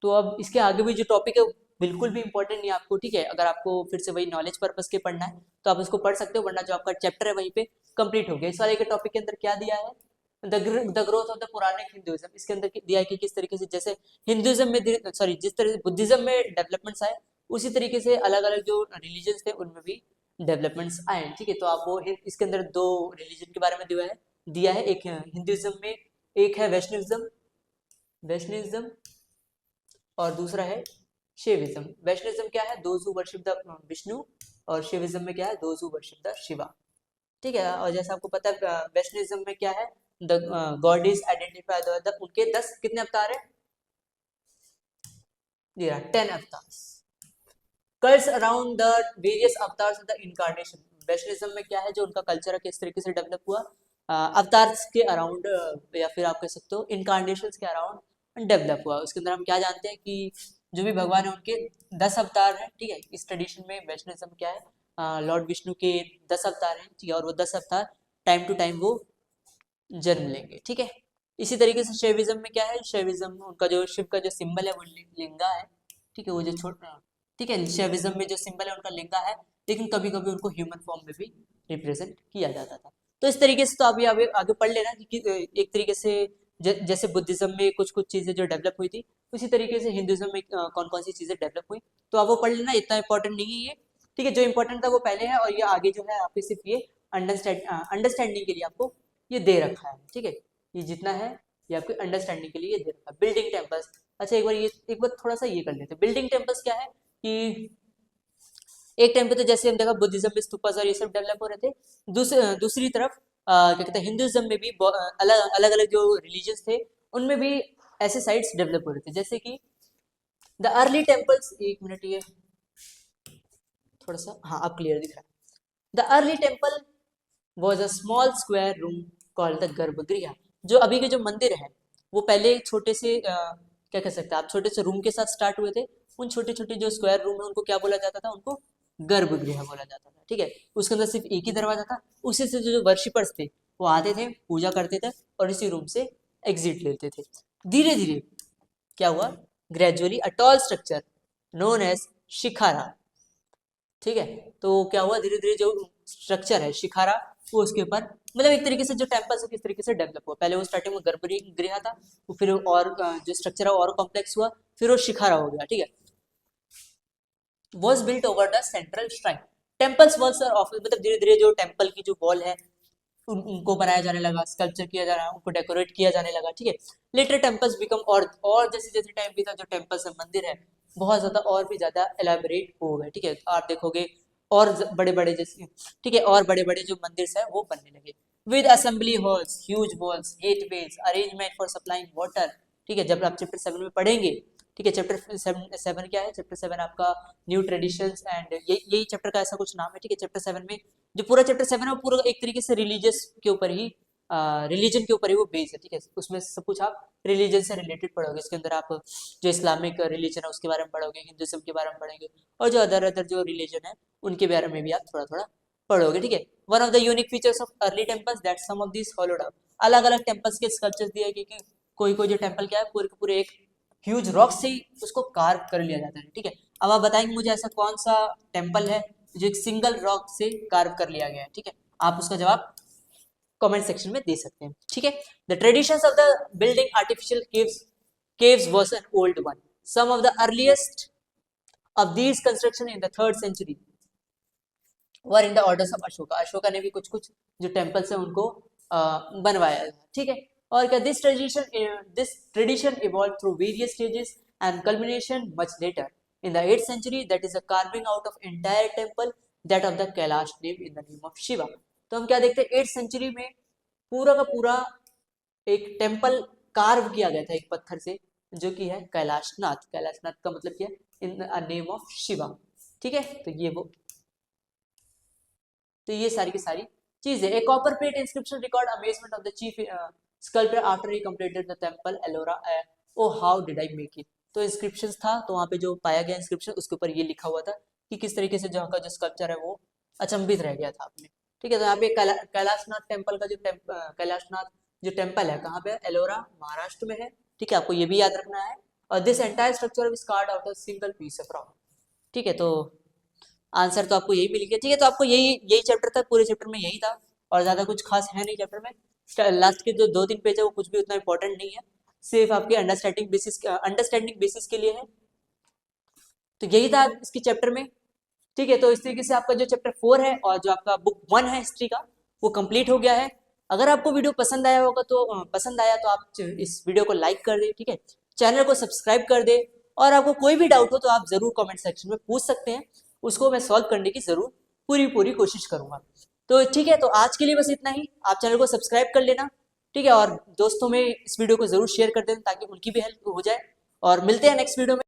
Speaker 1: तो अब इसके आगे भी जो टॉपिक है बिल्कुल भी इंपॉर्टेंट नहीं आपको। ठीक है, अगर आपको फिर से वही नॉलेज पर्पस के पढ़ना है तो आप उसको पढ़ सकते हो, वरना जो आपका चैप्टर है वहीं पे कंप्लीट हो गया। इस वाले के टॉपिक के अंदर क्या दिया है? The growth of the Puranic Hinduism. इसके अंदर दिया है कि किस तरीके से, जैसे हिंदुइज्म में, सॉरी, जिस तरह से बुद्धिज्म में डेवलपमेंट्स आए, उसी तरीके से अलग अलग जो रिलीजन्स थे उनमें भी डेवलपमेंट्स आए। ठीक है, तो आप वो इसके अंदर दो रिलीजन के बारे में दिया है, एक हिंदुइज्म में, एक है वैष्णविज्म और दूसरा है शैविज्म। वैष्णविज्म क्या है? Those who worship the Vishnu, और शैविज्म में क्या है? Those who worship the Shiva. ठीक है, और जैसे आपको पता है वैष्णविज्म में क्या है? द गॉड इज आइडेंटिफाइड, उनके 10 कितने अवतार है? 10 avatars. Cults around the various avatars of the incarnation. Vaishnavism में क्या है जो उनका कल्चर है, किस तरीके से डेवलप हुआ? अवतार्स के अराउंड, या फिर आप कह सकते हो इनकार्नेशंस के अराउंड डेवलप हुआ। उसके अंदर हम क्या जानते हैं कि जो भी भगवान है उनके 10 अवतार हैं। ठीक है, इस ट्रेडिशन में वैष्णविज्म क्या है? लॉर्ड विष्णु के 10 अवतार हैं। ठीक है, और वो 10 अवतार टाइम टू टाइम वो जन्म लेंगे। ठीक है, इसी तरीके से शैविज्म में क्या है? शैविज्म उनका जो शिव का जो सिंबल है वो लिंगा है। ठीक है, वो जो छोटा, ठीक है, शैविज्म में जो सिंबल है उनका लिंगा है, लेकिन कभी कभी उनको ह्यूमन फॉर्म में भी रिप्रेजेंट किया जाता था। तो इस तरीके से तो अभी आगे आगे पढ़ लेना कि एक तरीके से जैसे बुद्धिज्म में कुछ कुछ चीजें जो डेवलप हुई थी, उसी तरीके से हिंदुज्म में कौन कौन सी चीजें डेवलप हुई, तो आप वो पढ़ लेना, इतना इंपॉर्टेंट नहीं है ये। ठीक है, जो इंपॉर्टेंट था वो पहले है, और ये आगे जो है आपके सिर्फ ये अंडरस्टैंडिंग के लिए आपको ये दे रखा है। ठीक है, ये जितना है ये आपके अंडरस्टैंडिंग के लिए ये दे रखा है। बिल्डिंग टेम्पल्स, अच्छा एक बार थोड़ा सा ये कर लेते हैं। बिल्डिंग टेम्पल्स क्या है कि एक टाइम पे तो जैसे हम देखा बुद्धिज्म में स्तूपास और ये सब डेवलप हो रहे थे, दूसरी तरफ क्या कहते हैं हिंदुइज्म में भी अलग अलग अलग जो रिलीजन्स थे उनमें भी ऐसे साइट्स डेवलप हो रहे थे, जैसे कि द अर्ली टेम्पल्स। एक मिनट, ये थोड़ा सा, हाँ अब क्लियर दिख रहा है। The early temple was a small square room called the गर्भगृह। जो अभी के जो मंदिर है वो पहले एक छोटे से क्या कह सकते हैं आप, छोटे से रूम के साथ स्टार्ट हुए थे। उन छोटे छोटे जो स्क्वायर रूम है उनको क्या बोला जाता था? उनको गर्भगृह बोला जाता था। ठीक है, उसके अंदर सिर्फ एक ही दरवाजा था, उसी से जो वर्शिपर्स थे वो आते थे, पूजा करते थे और इसी रूम से एग्जिट लेते थे। धीरे धीरे क्या हुआ? Gradually a tall structure known as shikhara. ठीक है, तो क्या हुआ? धीरे धीरे जो स्ट्रक्चर है शिखारा, वो उसके ऊपर, मतलब एक तरीके से जो टेम्पल है किस तरीके से डेवलप हुआ। पहले वो स्टार्टिंग में गर्भगृह था, वो फिर और जो स्ट्रक्चर है और कॉम्प्लेक्स हुआ, फिर वो शिखारा हो गया। ठीक है, was built over the central shrine. Temples walls are of, मतलब धीरे धीरे जो टेम्पल की जो वॉल है उनको बनाया जाने लगा, स्कल्पचर किया जा रहा, उनको डेकोरेट किया जाने लगा। ठीक है, लेटर टेम्पल्स बिकम, और जैसे जैसे टाइम बीता जो टेम्पल्स है, मंदिर है, बहुत ज्यादा और भी ज्यादा एलाबोरेट हो गए। ठीक है, तो आप देखोगे और बड़े बड़े जैसे, ठीक है, और बड़े बड़े जो मंदिर है वो बनने लगे, with assembly halls, huge walls, gateways, arrangement for supplying water. ठीक है, जब आप चैप्टर 7 में पढ़ेंगे, ठीक है, चैप्टर 7 क्या है? चैप्टर 7 आपका न्यू ट्रेडिशंस एंड यही चैप्टर का ऐसा कुछ नाम है। ठीक है, चैप्टर 7 में जो पूरा चैप्टर 7 है वो पूरा एक तरीके से रिलीजियस के ऊपर ही, रिलीजन के ऊपर ही वो बेस है। ठीक है, उसमें सब कुछ आप रिलीजन से रिलेटेड पढ़ोगे। इसके अंदर आप जो इस्लामिक रिलीजन है उसके बारे में पढ़ोगे, हिंदुइज्म के बारे में पढ़ेंगे, और जो अदर अदर जो रिलीजन है उनके बारे में भी आप थोड़ा थोड़ा पढ़ोगे। ठीक है, one of the unique features of early temples that some of this hollowed out. अलग अलग टेम्पल्स के स्कल्पचर्स दिए, क्योंकि कोई कोई जो टेम्पल क्या है पूरे के पूरे एक ह्यूज रॉक से ही उसको कार्व कर लिया जाता है। ठीक है, अब आप बताएंगे मुझे ऐसा कौन सा टेम्पल है जो एक सिंगल रॉक से कार्व कर लिया गया है। ठीक है, आप उसका जवाब कमेंट सेक्शन में दे सकते हैं। ठीक है, the traditions of the building artificial caves was an old one. Some of the earliest of these construction in the 3rd century were in the orders of Ashoka. Ashoka ने भी कुछ कुछ जो टेम्पल्स है उनको बनवाया था। ठीक है, और क्या this tradition evolved through various stages and culmination much later in the 8th century, that is a carving out of entire temple, that of the Kailash named in the name of Shiva. तो हम क्या देखते हैं 8th century में पूरा का पूरा एक टेम्पल कार्व किया गया था एक पत्थर से, जो कि है कैलाशनाथ। कैलाशनाथ का मतलब क्या है? In name of Shiva. ठीक है, तो ये सारी की सारी चीजें। A copper plate inscription record amazement of the chief sculptor after he completed the temple Ellora. Oh how did I make it. तो इंस्क्रिप्शन था, तो वहाँ पे जो पाया गया इंस्क्रिप्शन, उसके ऊपर ये लिखा हुआ था कि किस तरीके से जहाँ का जो स्कल्पचर है वो अचंभित रह गया था आपने। ठीक है, तो यहाँ पे कैलाशनाथ टेम्पल का जो कैलाशनाथ जो टेम्पल है कहाँ पे है? एलोरा महाराष्ट्र में है। ठीक है, आपको ये भी याद रखना है। और this entire structure is carved out of single piece of rock. ठीक है, तो आंसर तो आपको यही मिल गया। ठीक है, तो आपको यही यही चैप्टर था, पूरे चैप्टर में यही था, और ज़्यादा कुछ खास है नहीं चैप्टर में। लास्ट के जो 2-3 पेज है वो कुछ भी उतना इंपॉर्टेंट नहीं है, सिर्फ आपके अंडरस्टैंडिंग बेसिस के लिए है। तो यही था इसके चैप्टर में। ठीक है, तो इस तरीके से आपका जो चैप्टर 4 है और जो आपका बुक 1 है हिस्ट्री का, वो कंप्लीट हो गया है। अगर आपको वीडियो पसंद आया होगा तो पसंद आया तो आप इस वीडियो को लाइक कर दे। ठीक है, चैनल को सब्सक्राइब कर दे, और आपको कोई भी डाउट हो तो आप जरूर कमेंट सेक्शन में पूछ सकते हैं, उसको मैं सॉल्व करने की जरूर पूरी कोशिश करूंगा। तो ठीक है, तो आज के लिए बस इतना ही। आप चैनल को सब्सक्राइब कर लेना। ठीक है, और दोस्तों में इस वीडियो को जरूर शेयर कर देना ताकि उनकी भी हेल्प हो जाए। और मिलते हैं नेक्स्ट वीडियो में।